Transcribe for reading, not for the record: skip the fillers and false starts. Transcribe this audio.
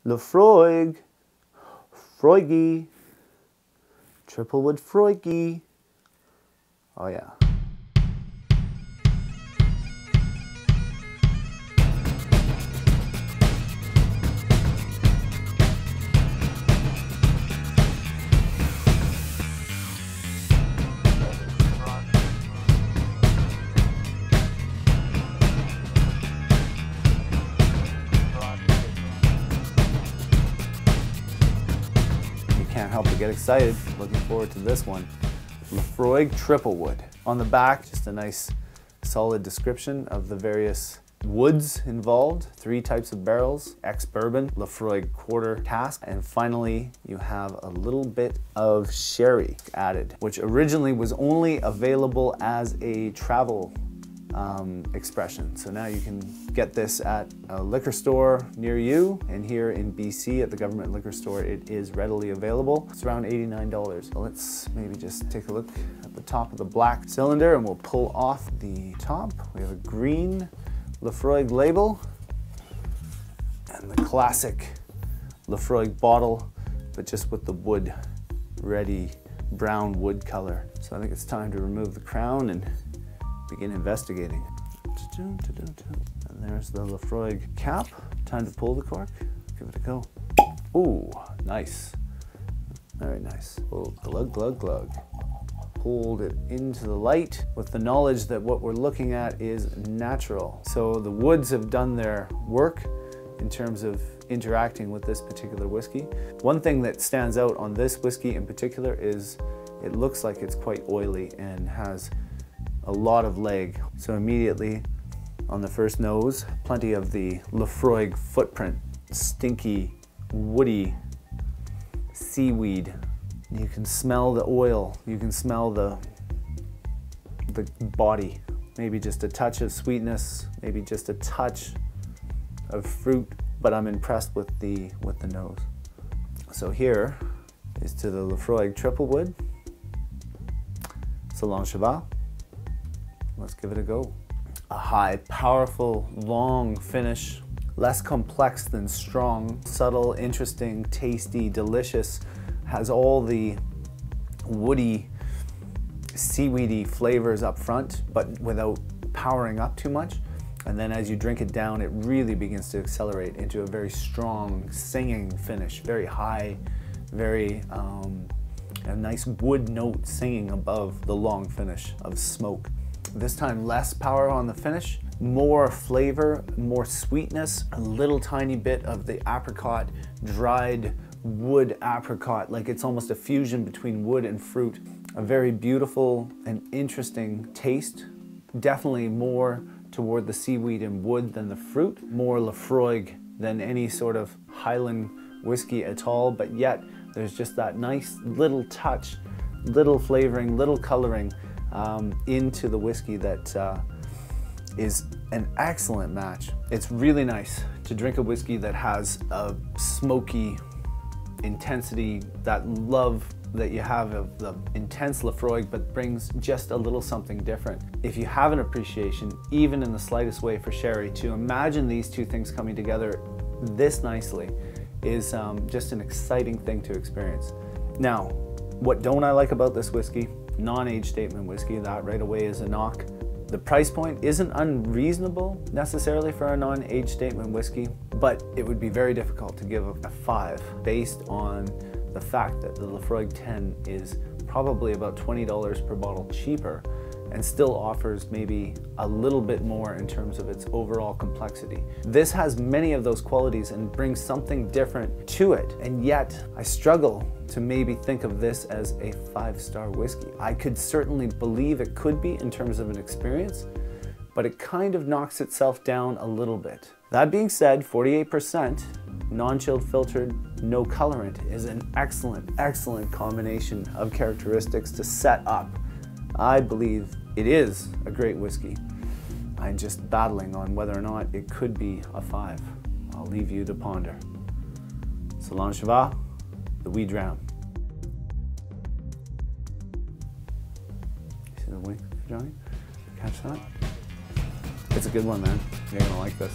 Laphroaig, Froigy, Triplewood Froigy. Oh yeah. Can't help but get excited. Looking forward to this one. Laphroaig Triplewood. On the back, just a nice solid description of the various woods involved. 3 types of barrels, ex-bourbon, Laphroaig quarter cask, and finally you have a little bit of sherry added, which originally was only available as a travel expression. So now you can get this at a liquor store near you, and here in BC at the government liquor store it is readily available. It's around $89. So let's maybe just take a look at the top of the black cylinder and we'll pull off the top. We have a green Laphroaig label and the classic Laphroaig bottle, but just with the wood ready brown wood color. So I think it's time to remove the crown and begin investigating. And there's the Laphroaig cap. Time to pull the cork. Give it a go. Ooh, nice. Very nice. Oh, glug, glug, glug. Pulled it into the light with the knowledge that what we're looking at is natural. So the woods have done their work in terms of interacting with this particular whiskey. One thing that stands out on this whiskey in particular is it looks like it's quite oily and has a lot of leg. So immediately on the first nose, plenty of the Laphroaig footprint, stinky, woody seaweed. You can smell the oil, you can smell the body. Maybe just a touch of sweetness, maybe just a touch of fruit, but I'm impressed with the nose. So here is to the Laphroaig Triplewood, Salon Cheval. Let's give it a go. A high, powerful, long finish, less complex than strong, subtle, interesting, tasty, delicious, has all the woody, seaweedy flavors up front, but without powering up too much. And then as you drink it down, it really begins to accelerate into a very strong, singing finish, very high, very a nice wood note singing above the long finish of smoke. This time less power on the finish, more flavor, more sweetness, a little tiny bit of the apricot, dried wood apricot, like it's almost a fusion between wood and fruit. A very beautiful and interesting taste, definitely more toward the seaweed and wood than the fruit, more Laphroaig than any sort of Highland whiskey at all, but yet there's just that nice little touch, little flavoring, little coloring into the whiskey that is an excellent match. It's really nice to drink a whiskey that has a smoky intensity, that love that you have of the intense Laphroaig, but brings just a little something different. If you have an appreciation, even in the slightest way, for sherry, to imagine these two things coming together this nicely is just an exciting thing to experience. Now, what don't I like about this whiskey? Non-age statement whiskey, that right away is a knock. The price point isn't unreasonable necessarily for a non-age statement whiskey, but it would be very difficult to give a 5 based on the fact that the Laphroaig 10 is probably about $20 per bottle cheaper and still offers maybe a little bit more in terms of its overall complexity. This has many of those qualities and brings something different to it, and yet I struggle to maybe think of this as a 5-star whiskey. I could certainly believe it could be in terms of an experience, but it kind of knocks itself down a little bit. That being said, 48%, non-chilled filtered, no colorant is an excellent, excellent combination of characteristics to set up. I believe it is a great whiskey. I'm just battling on whether or not it could be a 5. I'll leave you to ponder. Salon Cheval, the Wee Drown. See the wink, Johnny? Catch that? It's a good one, man. You're gonna like this.